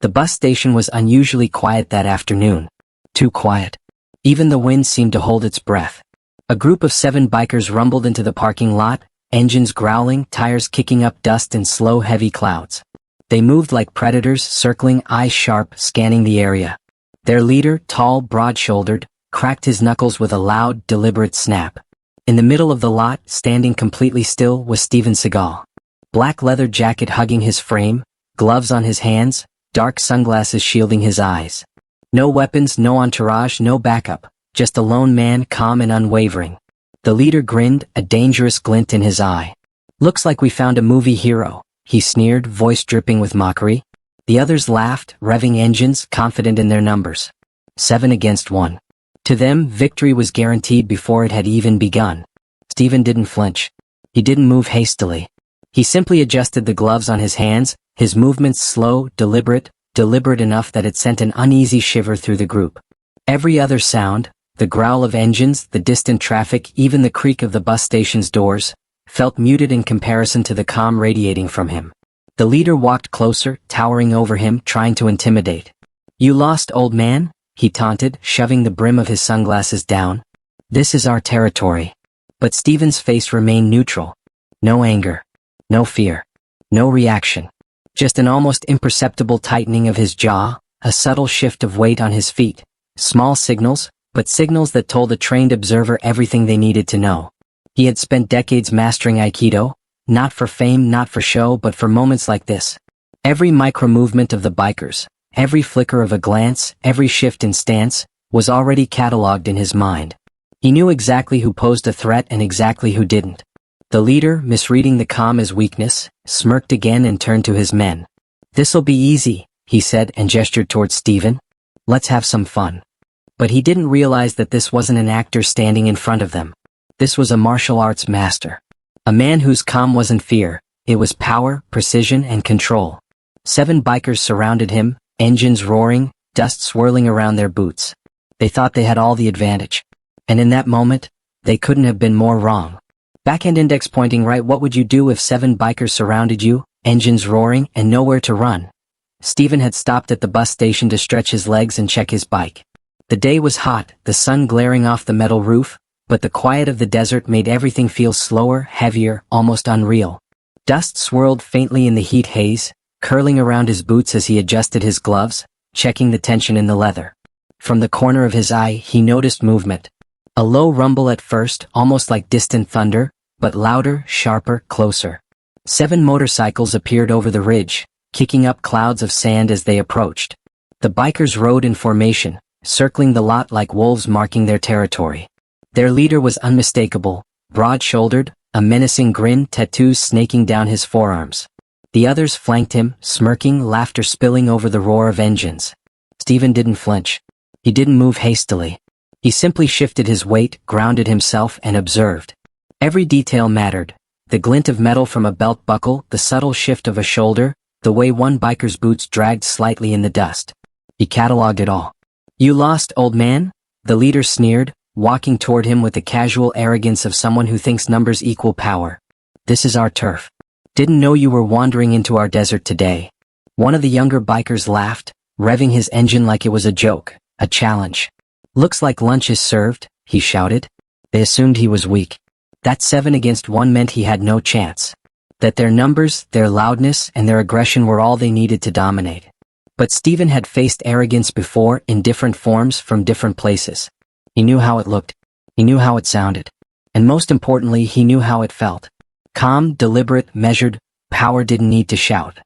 The bus station was unusually quiet that afternoon. Too quiet. Even the wind seemed to hold its breath. A group of 7 bikers rumbled into the parking lot, engines growling, tires kicking up dust in slow, heavy clouds. They moved like predators, circling, eyes sharp, scanning the area. Their leader, tall, broad-shouldered, cracked his knuckles with a loud, deliberate snap. In the middle of the lot, standing completely still, was Steven Seagal. Black leather jacket hugging his frame, gloves on his hands, dark sunglasses shielding his eyes. No weapons, no entourage, no backup, just a lone man, calm and unwavering. The leader grinned, a dangerous glint in his eye. "Looks like we found a movie hero," he sneered, voice dripping with mockery. The others laughed, revving engines, confident in their numbers. 7 against 1. To them, victory was guaranteed before it had even begun. Steven didn't flinch. He didn't move hastily. He simply adjusted the gloves on his hands, his movements slow, deliberate enough that it sent an uneasy shiver through the group. Every other sound, the growl of engines, the distant traffic, even the creak of the bus station's doors, felt muted in comparison to the calm radiating from him. The leader walked closer, towering over him, trying to intimidate. "You lost, old man?" he taunted, shoving the brim of his sunglasses down. "This is our territory." But Steven's face remained neutral. No anger. No fear. No reaction. Just an almost imperceptible tightening of his jaw, a subtle shift of weight on his feet. Small signals, but signals that told a trained observer everything they needed to know. He had spent decades mastering Aikido, not for fame, not for show, but for moments like this. Every micro-movement of the bikers, every flicker of a glance, every shift in stance, was already catalogued in his mind. He knew exactly who posed a threat and exactly who didn't. The leader, misreading the calm as weakness, smirked again and turned to his men. "This'll be easy," he said and gestured towards Steven. "Let's have some fun." But he didn't realize that this wasn't an actor standing in front of them. This was a martial arts master. A man whose calm wasn't fear, it was power, precision, and control. 7 bikers surrounded him, engines roaring, dust swirling around their boots. They thought they had all the advantage. And in that moment, they couldn't have been more wrong. Backhand index pointing right. What would you do if 7 bikers surrounded you, engines roaring, and nowhere to run? Steven had stopped at the bus station to stretch his legs and check his bike. The day was hot, the sun glaring off the metal roof, but the quiet of the desert made everything feel slower, heavier, almost unreal. Dust swirled faintly in the heat haze, curling around his boots as he adjusted his gloves, checking the tension in the leather. From the corner of his eye, he noticed movement. A low rumble at first, almost like distant thunder, but louder, sharper, closer. 7 motorcycles appeared over the ridge, kicking up clouds of sand as they approached. The bikers rode in formation, circling the lot like wolves marking their territory. Their leader was unmistakable, broad-shouldered, a menacing grin, tattoos snaking down his forearms. The others flanked him, smirking, laughter spilling over the roar of engines. Steven didn't flinch. He didn't move hastily. He simply shifted his weight, grounded himself, and observed. Every detail mattered. The glint of metal from a belt buckle, the subtle shift of a shoulder, the way one biker's boots dragged slightly in the dust. He cataloged it all. "You lost, old man?" the leader sneered, walking toward him with the casual arrogance of someone who thinks numbers equal power. "This is our turf. Didn't know you were wandering into our desert today." One of the younger bikers laughed, revving his engine like it was a joke, a challenge. "Looks like lunch is served," he shouted. They assumed he was weak. That 7 against 1 meant he had no chance. That their numbers, their loudness, and their aggression were all they needed to dominate. But Steven had faced arrogance before, in different forms, from different places. He knew how it looked. He knew how it sounded. And most importantly, he knew how it felt. Calm, deliberate, measured, power didn't need to shout.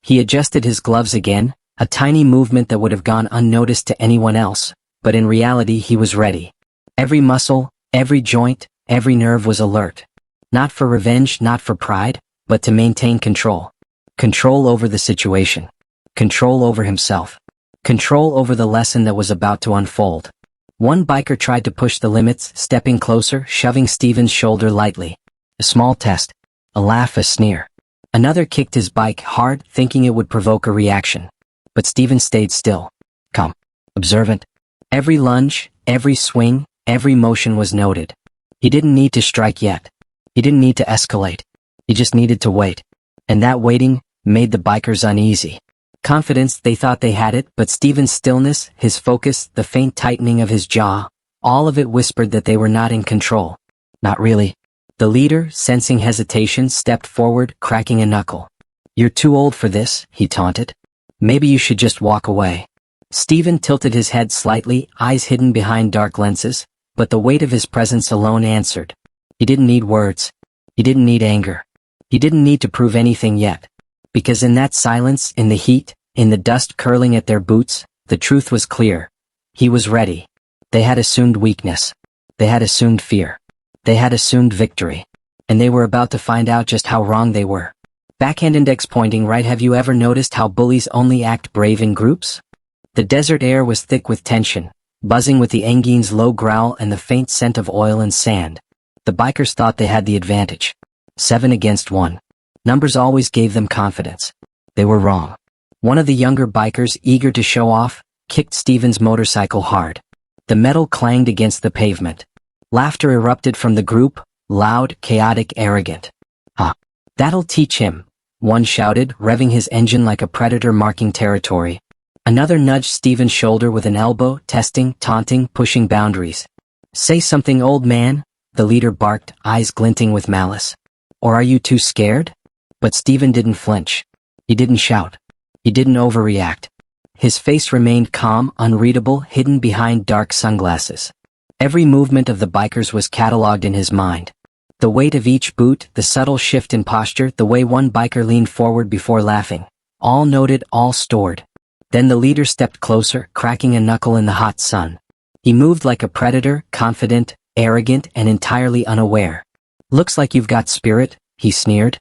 He adjusted his gloves again, a tiny movement that would have gone unnoticed to anyone else. But in reality he was ready. Every muscle, every joint, every nerve was alert. Not for revenge, not for pride, but to maintain control. Control over the situation. Control over himself. Control over the lesson that was about to unfold. One biker tried to push the limits, stepping closer, shoving Steven's shoulder lightly. A small test. A laugh, a sneer. Another kicked his bike hard, thinking it would provoke a reaction. But Steven stayed still. Calm. Observant. Every lunge, every swing, every motion was noted. He didn't need to strike yet. He didn't need to escalate. He just needed to wait. And that waiting made the bikers uneasy. Confidence, they thought they had it, but Steven's stillness, his focus, the faint tightening of his jaw, all of it whispered that they were not in control. Not really. The leader, sensing hesitation, stepped forward, cracking a knuckle. "You're too old for this," he taunted. "Maybe you should just walk away." Steven tilted his head slightly, eyes hidden behind dark lenses, but the weight of his presence alone answered. He didn't need words. He didn't need anger. He didn't need to prove anything yet. Because in that silence, in the heat, in the dust curling at their boots, the truth was clear. He was ready. They had assumed weakness. They had assumed fear. They had assumed victory. And they were about to find out just how wrong they were. Backhand index pointing right. Have you ever noticed how bullies only act brave in groups? The desert air was thick with tension, buzzing with the Engine's low growl and the faint scent of oil and sand. The bikers thought they had the advantage. 7 against 1. Numbers always gave them confidence. They were wrong. One of the younger bikers, eager to show off, kicked Steven's motorcycle hard. The metal clanged against the pavement. Laughter erupted from the group, loud, chaotic, arrogant. "Ah, that'll teach him," one shouted, revving his engine like a predator marking territory. Another nudged Steven's shoulder with an elbow, testing, taunting, pushing boundaries. "Say something, old man," the leader barked, eyes glinting with malice. "Or are you too scared?" But Steven didn't flinch. He didn't shout. He didn't overreact. His face remained calm, unreadable, hidden behind dark sunglasses. Every movement of the bikers was catalogued in his mind. The weight of each boot, the subtle shift in posture, the way one biker leaned forward before laughing. All noted, all stored. Then the leader stepped closer, cracking a knuckle in the hot sun. He moved like a predator, confident, arrogant, and entirely unaware. "Looks like you've got spirit," he sneered.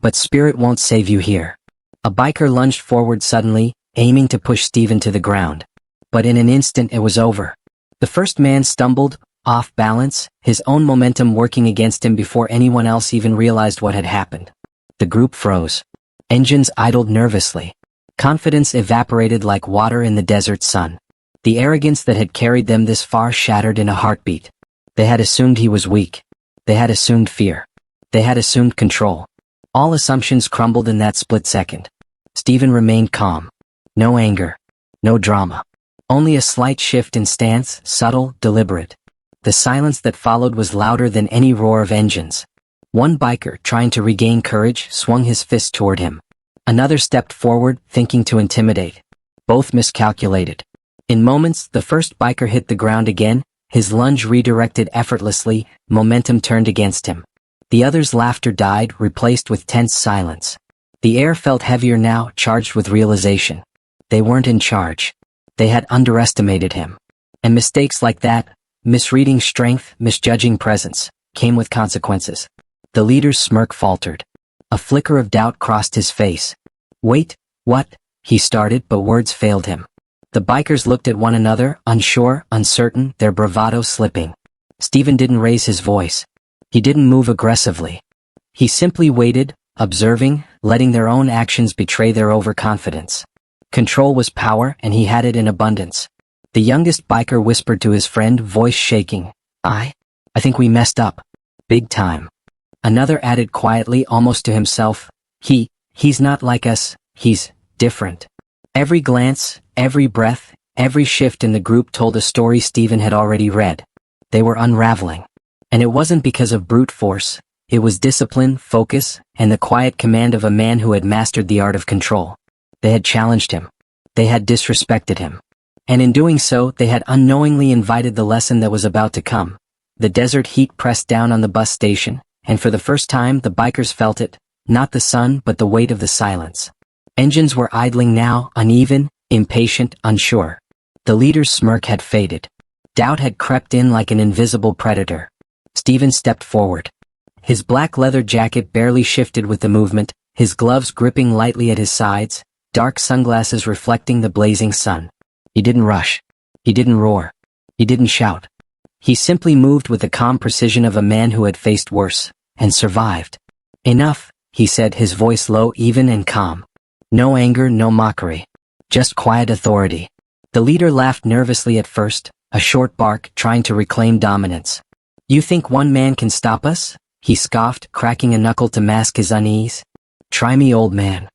"But spirit won't save you here." A biker lunged forward suddenly, aiming to push Steven to the ground. But in an instant it was over. The first man stumbled, off balance, his own momentum working against him before anyone else even realized what had happened. The group froze. Engines idled nervously. Confidence evaporated like water in the desert sun. The arrogance that had carried them this far shattered in a heartbeat. They had assumed he was weak. They had assumed fear. They had assumed control. All assumptions crumbled in that split second. Steven remained calm. No anger. No drama. Only a slight shift in stance, subtle, deliberate. The silence that followed was louder than any roar of engines. One biker, trying to regain courage, swung his fist toward him. Another stepped forward, thinking to intimidate. Both miscalculated. In moments, the first biker hit the ground again, his lunge redirected effortlessly, momentum turned against him. The other's laughter died, replaced with tense silence. The air felt heavier now, charged with realization. They weren't in charge. They had underestimated him. And mistakes like that, misreading strength, misjudging presence, came with consequences. The leader's smirk faltered. A flicker of doubt crossed his face. "Wait, what?" he started, but words failed him. The bikers looked at one another, unsure, uncertain, their bravado slipping. Steven didn't raise his voice. He didn't move aggressively. He simply waited, observing, letting their own actions betray their overconfidence. Control was power, and he had it in abundance. The youngest biker whispered to his friend, voice shaking, I think we messed up. Big time." Another added quietly, almost to himself, he's not like us, he's different." Every glance, every breath, every shift in the group told a story Steven had already read. They were unraveling. And it wasn't because of brute force. It was discipline, focus, and the quiet command of a man who had mastered the art of control. They had challenged him. They had disrespected him. And in doing so, they had unknowingly invited the lesson that was about to come. The desert heat pressed down on the bus station, and for the first time the bikers felt it, not the sun but the weight of the silence. Engines were idling now, uneven, impatient, unsure. The leader's smirk had faded. Doubt had crept in like an invisible predator. Steven stepped forward. His black leather jacket barely shifted with the movement, his gloves gripping lightly at his sides, dark sunglasses reflecting the blazing sun. He didn't rush. He didn't roar. He didn't shout. He simply moved with the calm precision of a man who had faced worse, and survived. "Enough," he said, his voice low, even, and calm. No anger, no mockery. Just quiet authority. The leader laughed nervously at first, a short bark, trying to reclaim dominance. "You think one man can stop us?" he scoffed, cracking a knuckle to mask his unease. "Try me, old man."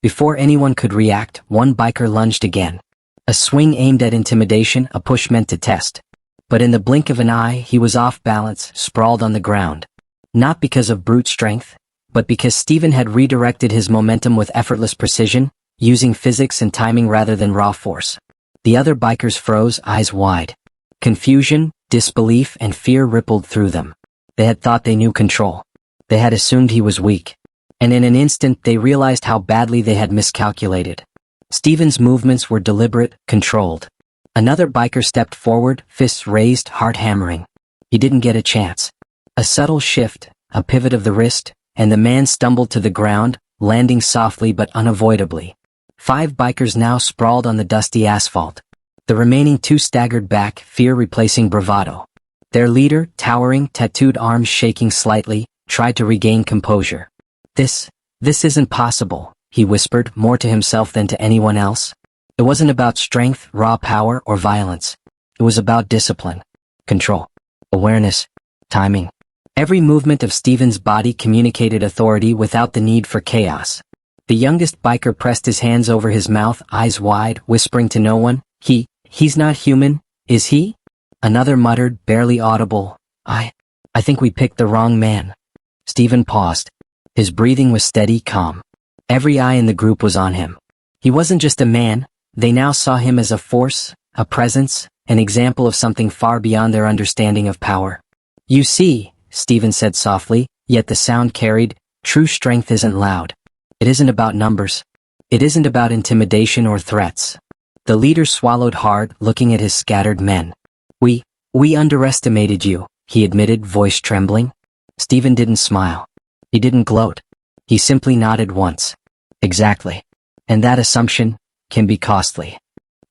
Before anyone could react, one biker lunged again. A swing aimed at intimidation, a push meant to test. But in the blink of an eye, he was off balance, sprawled on the ground. Not because of brute strength, but because Steven had redirected his momentum with effortless precision, using physics and timing rather than raw force. The other bikers froze, eyes wide. Confusion, disbelief, and fear rippled through them. They had thought they knew control. They had assumed he was weak. And in an instant they realized how badly they had miscalculated. Steven's movements were deliberate, controlled. Another biker stepped forward, fists raised, heart hammering. He didn't get a chance. A subtle shift, a pivot of the wrist, and the man stumbled to the ground, landing softly but unavoidably. 5 bikers now sprawled on the dusty asphalt. The remaining 2 staggered back, fear replacing bravado. Their leader, towering, tattooed arms shaking slightly, tried to regain composure. This isn't possible, he whispered, more to himself than to anyone else. It wasn't about strength, raw power, or violence. It was about discipline, control, awareness, timing. Every movement of Steven's body communicated authority without the need for chaos. The youngest biker pressed his hands over his mouth, eyes wide, whispering to no one, He's not human, is he? Another muttered, barely audible, I think we picked the wrong man. Steven paused. His breathing was steady, calm. Every eye in the group was on him. He wasn't just a man, they now saw him as a force, a presence, an example of something far beyond their understanding of power. You see, Steven said softly, yet the sound carried, true strength isn't loud. It isn't about numbers. It isn't about intimidation or threats. The leader swallowed hard, looking at his scattered men. We underestimated you, he admitted, voice trembling. Steven didn't smile. He didn't gloat. He simply nodded once. Exactly. And that assumption can be costly.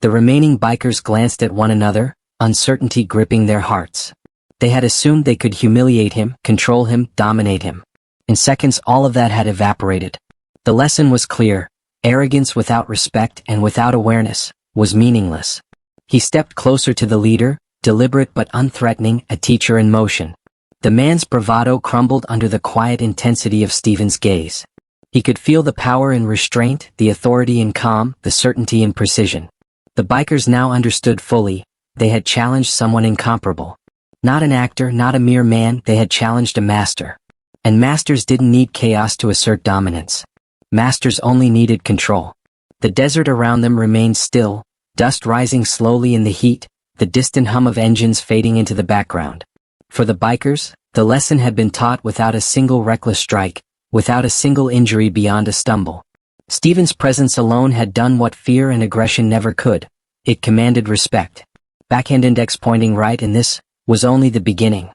The remaining bikers glanced at one another, uncertainty gripping their hearts. They had assumed they could humiliate him, control him, dominate him. In seconds all of that had evaporated. The lesson was clear. Arrogance without respect and without awareness was meaningless. He stepped closer to the leader, deliberate but unthreatening, a teacher in motion. The man's bravado crumbled under the quiet intensity of Steven's gaze. He could feel the power in restraint, the authority in calm, the certainty in precision. The bikers now understood fully. They had challenged someone incomparable. Not an actor, not a mere man, they had challenged a master. And masters didn't need chaos to assert dominance. Masters only needed control. The desert around them remained still, dust rising slowly in the heat, the distant hum of engines fading into the background. For the bikers, the lesson had been taught without a single reckless strike, without a single injury beyond a stumble. Steven's presence alone had done what fear and aggression never could. It commanded respect. Backhand index pointing right, and this was only the beginning.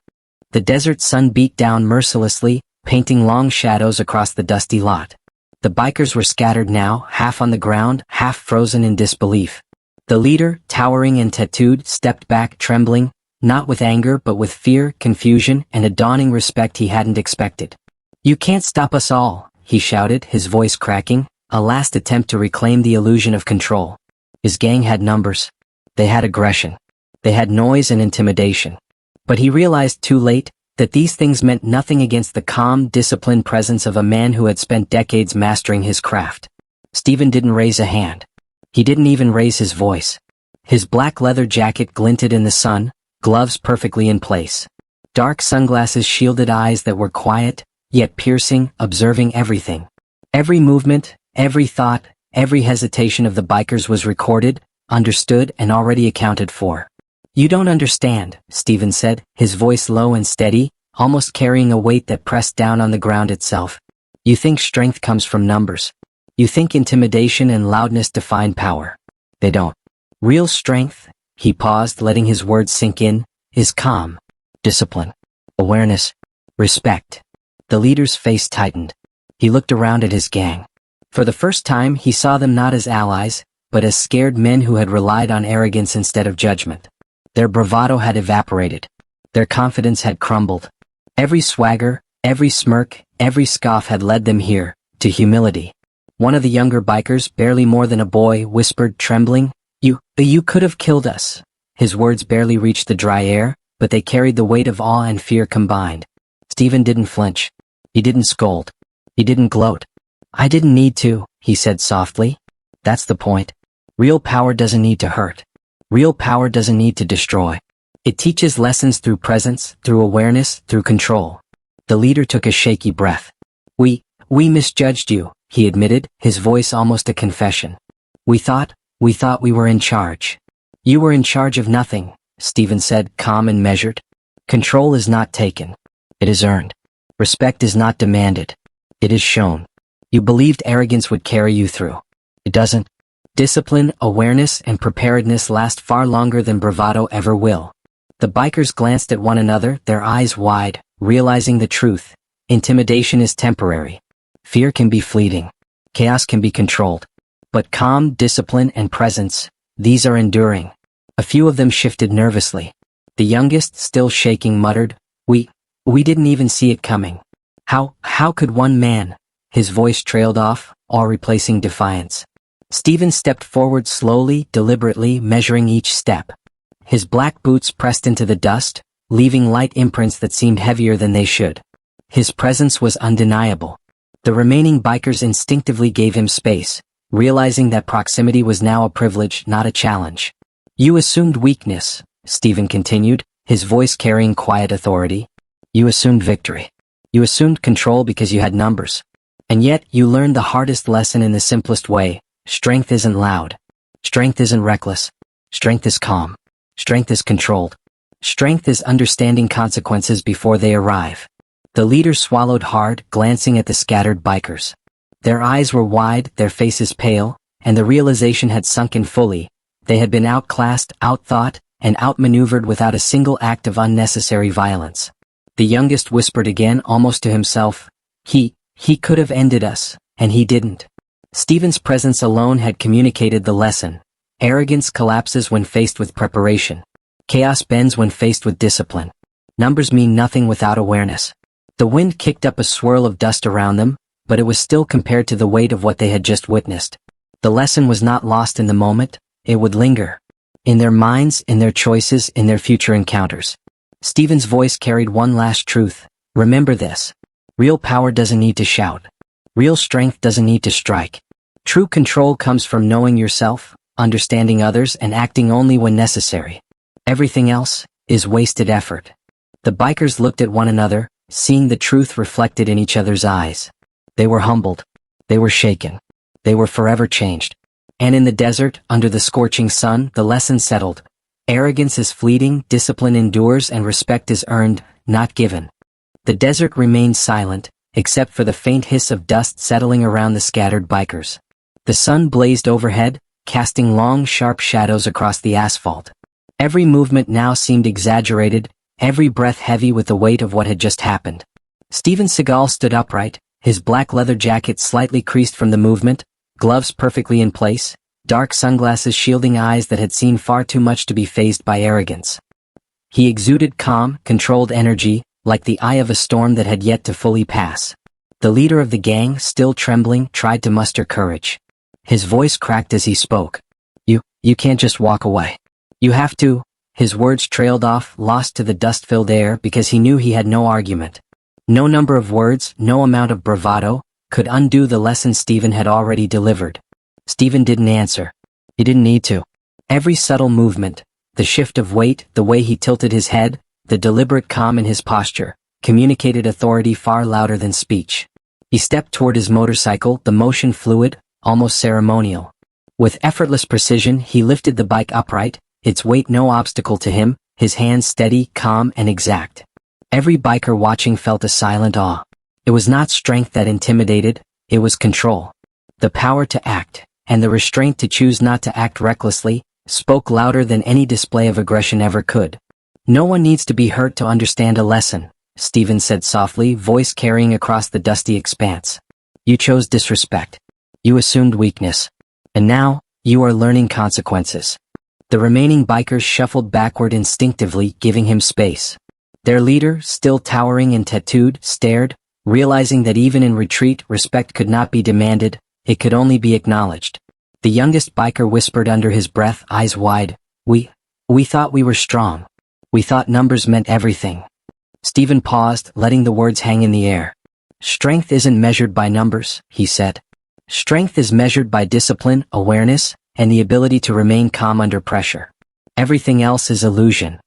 The desert sun beat down mercilessly, painting long shadows across the dusty lot. The bikers were scattered now, half on the ground, half frozen in disbelief. The leader, towering and tattooed, stepped back, trembling, not with anger but with fear, confusion, and a dawning respect he hadn't expected. You can't stop us all, he shouted, his voice cracking, a last attempt to reclaim the illusion of control. His gang had numbers. They had aggression. They had noise and intimidation. But he realized too late that these things meant nothing against the calm, disciplined presence of a man who had spent decades mastering his craft. Steven didn't raise a hand. He didn't even raise his voice. His black leather jacket glinted in the sun, gloves perfectly in place. Dark sunglasses shielded eyes that were quiet, yet piercing, observing everything. Every movement, every thought, every hesitation of the bikers was recorded, understood, and already accounted for. You don't understand, Steven said, his voice low and steady, almost carrying a weight that pressed down on the ground itself. You think strength comes from numbers. You think intimidation and loudness define power. They don't. Real strength, he paused, letting his words sink in, is calm, discipline, awareness, respect. The leader's face tightened. He looked around at his gang. For the first time, he saw them not as allies, but as scared men who had relied on arrogance instead of judgment. Their bravado had evaporated. Their confidence had crumbled. Every swagger, every smirk, every scoff had led them here, to humility. One of the younger bikers, barely more than a boy, whispered, trembling, You could have killed us. His words barely reached the dry air, but they carried the weight of awe and fear combined. Steven didn't flinch. He didn't scold. He didn't gloat. I didn't need to, he said softly. That's the point. Real power doesn't need to hurt. Real power doesn't need to destroy. It teaches lessons through presence, through awareness, through control. The leader took a shaky breath. We misjudged you, he admitted, his voice almost a confession. We thought we were in charge. You were in charge of nothing, Steven said, calm and measured. Control is not taken. It is earned. Respect is not demanded. It is shown. You believed arrogance would carry you through. It doesn't. Discipline, awareness, and preparedness last far longer than bravado ever will. The bikers glanced at one another, their eyes wide, realizing the truth. Intimidation is temporary. Fear can be fleeting. Chaos can be controlled. But calm, discipline, and presence, these are enduring. A few of them shifted nervously. The youngest, still shaking, muttered, We didn't even see it coming. How could one man? His voice trailed off, all replacing defiance. Steven stepped forward slowly, deliberately, measuring each step. His black boots pressed into the dust, leaving light imprints that seemed heavier than they should. His presence was undeniable. The remaining bikers instinctively gave him space, realizing that proximity was now a privilege, not a challenge. You assumed weakness, Steven continued, his voice carrying quiet authority. You assumed victory. You assumed control because you had numbers. And yet, you learned the hardest lesson in the simplest way. Strength isn't loud. Strength isn't reckless. Strength is calm. Strength is controlled. Strength is understanding consequences before they arrive. The leader swallowed hard, glancing at the scattered bikers. Their eyes were wide, their faces pale, and the realization had sunk in fully. They had been outclassed, outthought, and outmaneuvered without a single act of unnecessary violence. The youngest whispered again, almost to himself, He could have ended us, and he didn't. Steven's presence alone had communicated the lesson. Arrogance collapses when faced with preparation. Chaos bends when faced with discipline. Numbers mean nothing without awareness. The wind kicked up a swirl of dust around them, but it was still compared to the weight of what they had just witnessed. The lesson was not lost in the moment, it would linger. In their minds, in their choices, in their future encounters. Steven's voice carried one last truth. Remember this. Real power doesn't need to shout. Real strength doesn't need to strike. True control comes from knowing yourself, understanding others, and acting only when necessary. Everything else is wasted effort. The bikers looked at one another, seeing the truth reflected in each other's eyes. They were humbled. They were shaken. They were forever changed. And in the desert, under the scorching sun, the lesson settled. Arrogance is fleeting, discipline endures, and respect is earned, not given. The desert remained silent, except for the faint hiss of dust settling around the scattered bikers. The sun blazed overhead, casting long, sharp shadows across the asphalt. Every movement now seemed exaggerated, every breath heavy with the weight of what had just happened. Steven Seagal stood upright, his black leather jacket slightly creased from the movement, gloves perfectly in place, dark sunglasses shielding eyes that had seen far too much to be fazed by arrogance. He exuded calm, controlled energy, like the eye of a storm that had yet to fully pass. The leader of the gang, still trembling, tried to muster courage. His voice cracked as he spoke. You can't just walk away. You have to. His words trailed off, lost to the dust-filled air because he knew he had no argument. No number of words, no amount of bravado, could undo the lesson Steven had already delivered. Steven didn't answer. He didn't need to. Every subtle movement, the shift of weight, the way he tilted his head, the deliberate calm in his posture, communicated authority far louder than speech. He stepped toward his motorcycle, the motion fluid, almost ceremonial. With effortless precision, he lifted the bike upright, its weight no obstacle to him, his hands steady, calm, and exact. Every biker watching felt a silent awe. It was not strength that intimidated, it was control. The power to act, and the restraint to choose not to act recklessly, spoke louder than any display of aggression ever could. No one needs to be hurt to understand a lesson, Steven said softly, voice carrying across the dusty expanse. You chose disrespect. You assumed weakness. And now, you are learning consequences. The remaining bikers shuffled backward instinctively, giving him space. Their leader, still towering and tattooed, stared, realizing that even in retreat, respect could not be demanded, it could only be acknowledged. The youngest biker whispered under his breath, eyes wide, We thought we were strong. We thought numbers meant everything. Steven paused, letting the words hang in the air. Strength isn't measured by numbers, he said. Strength is measured by discipline, awareness, and the ability to remain calm under pressure. Everything else is illusion.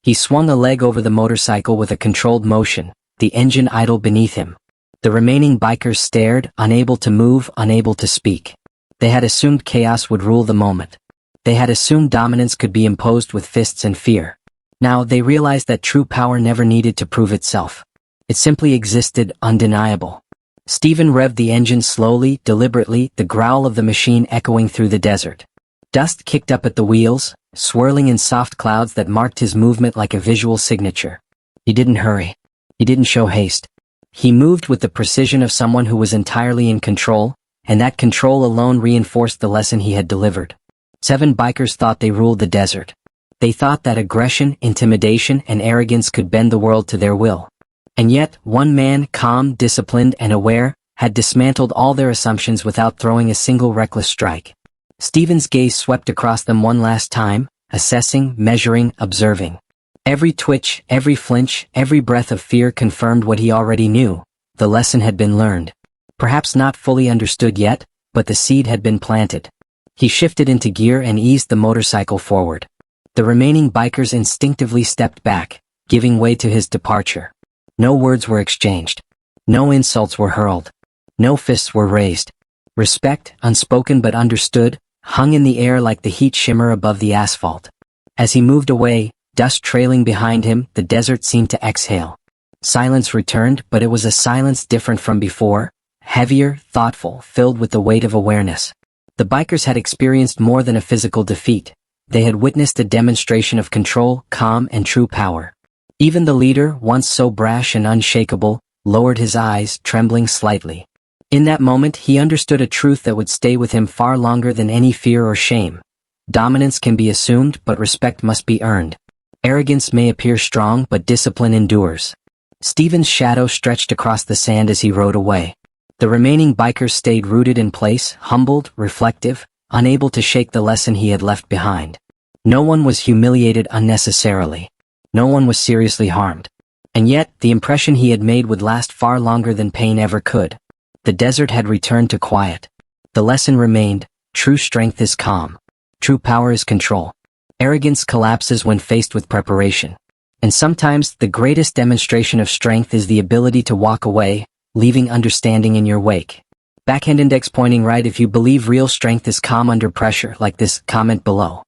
He swung a leg over the motorcycle with a controlled motion, the engine idle beneath him. The remaining bikers stared, unable to move, unable to speak. They had assumed chaos would rule the moment. They had assumed dominance could be imposed with fists and fear. Now they realized that true power never needed to prove itself. It simply existed, undeniable. Steven revved the engine slowly, deliberately, the growl of the machine echoing through the desert. Dust kicked up at the wheels, swirling in soft clouds that marked his movement like a visual signature. He didn't hurry. He didn't show haste. He moved with the precision of someone who was entirely in control, and that control alone reinforced the lesson he had delivered. 7 bikers thought they ruled the desert. They thought that aggression, intimidation, and arrogance could bend the world to their will. And yet, one man, calm, disciplined, and aware, had dismantled all their assumptions without throwing a single reckless strike. Steven's gaze swept across them one last time, assessing, measuring, observing. Every twitch, every flinch, every breath of fear confirmed what he already knew. The lesson had been learned. Perhaps not fully understood yet, but the seed had been planted. He shifted into gear and eased the motorcycle forward. The remaining bikers instinctively stepped back, giving way to his departure. No words were exchanged. No insults were hurled. No fists were raised. Respect, unspoken but understood, hung in the air like the heat shimmer above the asphalt. As he moved away, dust trailing behind him, the desert seemed to exhale. Silence returned, but it was a silence different from before, heavier, thoughtful, filled with the weight of awareness. The bikers had experienced more than a physical defeat. They had witnessed a demonstration of control, calm, and true power. Even the leader, once so brash and unshakable, lowered his eyes, trembling slightly. In that moment, he understood a truth that would stay with him far longer than any fear or shame. Dominance can be assumed, but respect must be earned. Arrogance may appear strong, but discipline endures. Steven's shadow stretched across the sand as he rode away. The remaining bikers stayed rooted in place, humbled, reflective, unable to shake the lesson he had left behind. No one was humiliated unnecessarily. No one was seriously harmed. And yet, the impression he had made would last far longer than pain ever could. The desert had returned to quiet. The lesson remained: true strength is calm. True power is control. Arrogance collapses when faced with preparation. And sometimes, the greatest demonstration of strength is the ability to walk away, leaving understanding in your wake. Backhand index pointing right. If you believe real strength is calm under pressure, like this, comment below.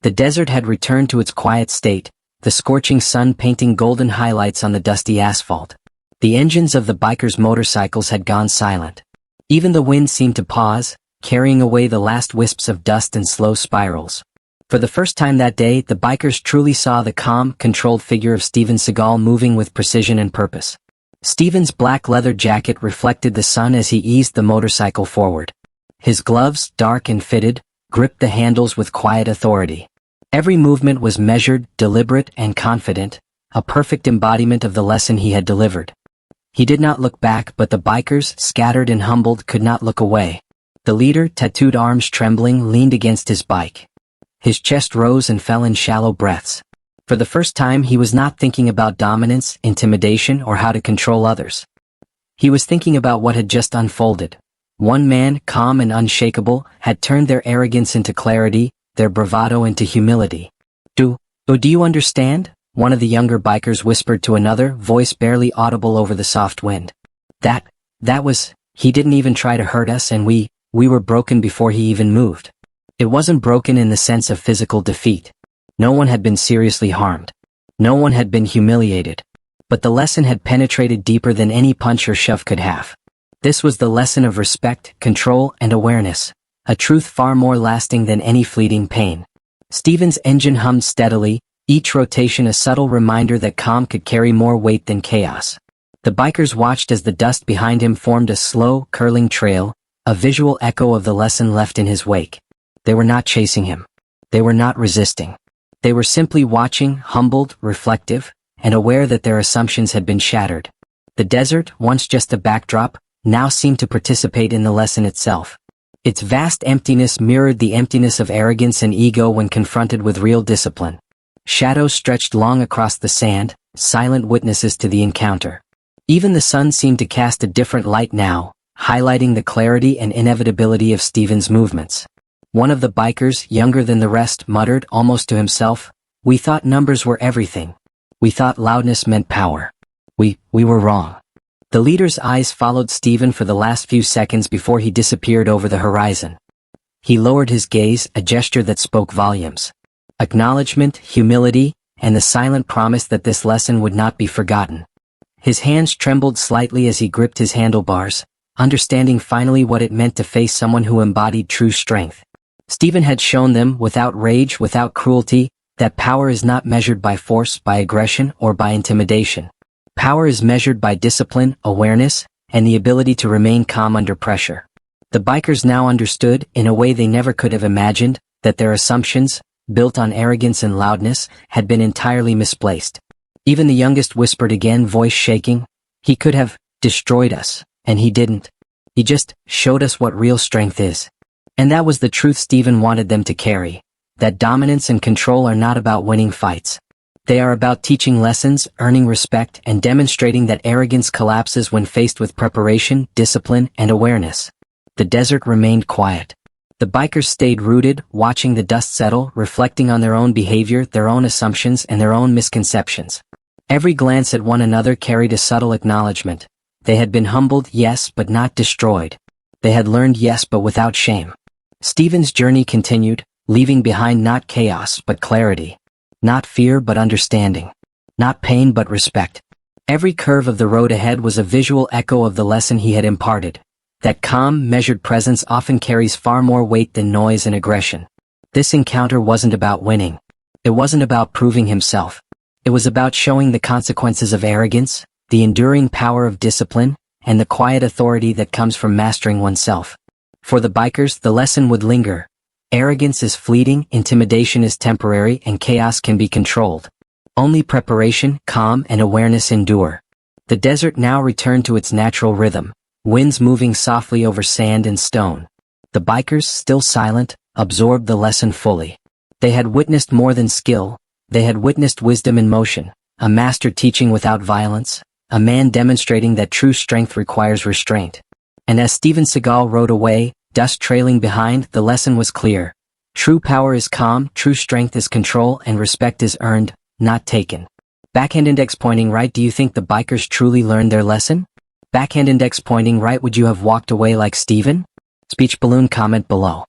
The desert had returned to its quiet state, the scorching sun painting golden highlights on the dusty asphalt. The engines of the bikers' motorcycles had gone silent. Even the wind seemed to pause, carrying away the last wisps of dust in slow spirals. For the first time that day, the bikers truly saw the calm, controlled figure of Steven Seagal moving with precision and purpose. Steven's black leather jacket reflected the sun as he eased the motorcycle forward. His gloves, dark and fitted, gripped the handles with quiet authority. Every movement was measured, deliberate, and confident, a perfect embodiment of the lesson he had delivered. He did not look back, but the bikers, scattered and humbled, could not look away. The leader, tattooed arms trembling, leaned against his bike. His chest rose and fell in shallow breaths. For the first time, he was not thinking about dominance, intimidation, or how to control others. He was thinking about what had just unfolded. One man, calm and unshakable, had turned their arrogance into clarity, their bravado into humility. Do you understand? One of the younger bikers whispered to another, voice barely audible over the soft wind. That was, he didn't even try to hurt us, and we were broken before he even moved. It wasn't broken in the sense of physical defeat. No one had been seriously harmed. No one had been humiliated. But the lesson had penetrated deeper than any punch or shove could have. This was the lesson of respect, control, and awareness, a truth far more lasting than any fleeting pain. Steven's engine hummed steadily, each rotation a subtle reminder that calm could carry more weight than chaos. The bikers watched as the dust behind him formed a slow, curling trail, a visual echo of the lesson left in his wake. They were not chasing him. They were not resisting. They were simply watching, humbled, reflective, and aware that their assumptions had been shattered. The desert, once just a backdrop, now seemed to participate in the lesson itself. Its vast emptiness mirrored the emptiness of arrogance and ego when confronted with real discipline. Shadows stretched long across the sand, silent witnesses to the encounter. Even the sun seemed to cast a different light now, highlighting the clarity and inevitability of Steven's movements. One of the bikers, younger than the rest, muttered almost to himself, "We thought numbers were everything. We thought loudness meant power. We were wrong." The leader's eyes followed Steven for the last few seconds before he disappeared over the horizon. He lowered his gaze, a gesture that spoke volumes. Acknowledgement, humility, and the silent promise that this lesson would not be forgotten. His hands trembled slightly as he gripped his handlebars, understanding finally what it meant to face someone who embodied true strength. Steven had shown them, without rage, without cruelty, that power is not measured by force, by aggression, or by intimidation. Power is measured by discipline, awareness, and the ability to remain calm under pressure. The bikers now understood, in a way they never could have imagined, that their assumptions, built on arrogance and loudness, had been entirely misplaced. Even the youngest whispered again, voice shaking, "He could have destroyed us, and he didn't. He just showed us what real strength is." And that was the truth Steven wanted them to carry, that dominance and control are not about winning fights. They are about teaching lessons, earning respect, and demonstrating that arrogance collapses when faced with preparation, discipline, and awareness. The desert remained quiet. The bikers stayed rooted, watching the dust settle, reflecting on their own behavior, their own assumptions, and their own misconceptions. Every glance at one another carried a subtle acknowledgement. They had been humbled, yes, but not destroyed. They had learned, yes, but without shame. Steven's journey continued, leaving behind not chaos, but clarity. Not fear, but understanding. Not pain, but respect. Every curve of the road ahead was a visual echo of the lesson he had imparted. That calm, measured presence often carries far more weight than noise and aggression. This encounter wasn't about winning. It wasn't about proving himself. It was about showing the consequences of arrogance, the enduring power of discipline, and the quiet authority that comes from mastering oneself. For the bikers, the lesson would linger. Arrogance is fleeting, intimidation is temporary, and chaos can be controlled. Only preparation, calm, and awareness endure. The desert now returned to its natural rhythm, winds moving softly over sand and stone. The bikers, still silent, absorbed the lesson fully. They had witnessed more than skill. They had witnessed wisdom in motion, a master teaching without violence, a man demonstrating that true strength requires restraint. And as Steven Seagal rode away, dust trailing behind, the lesson was clear. True power is calm, true strength is control, and respect is earned, not taken. Backhand index pointing right. Do you think the bikers truly learned their lesson? Backhand index pointing right. Would you have walked away like Steven? Speech balloon comment below.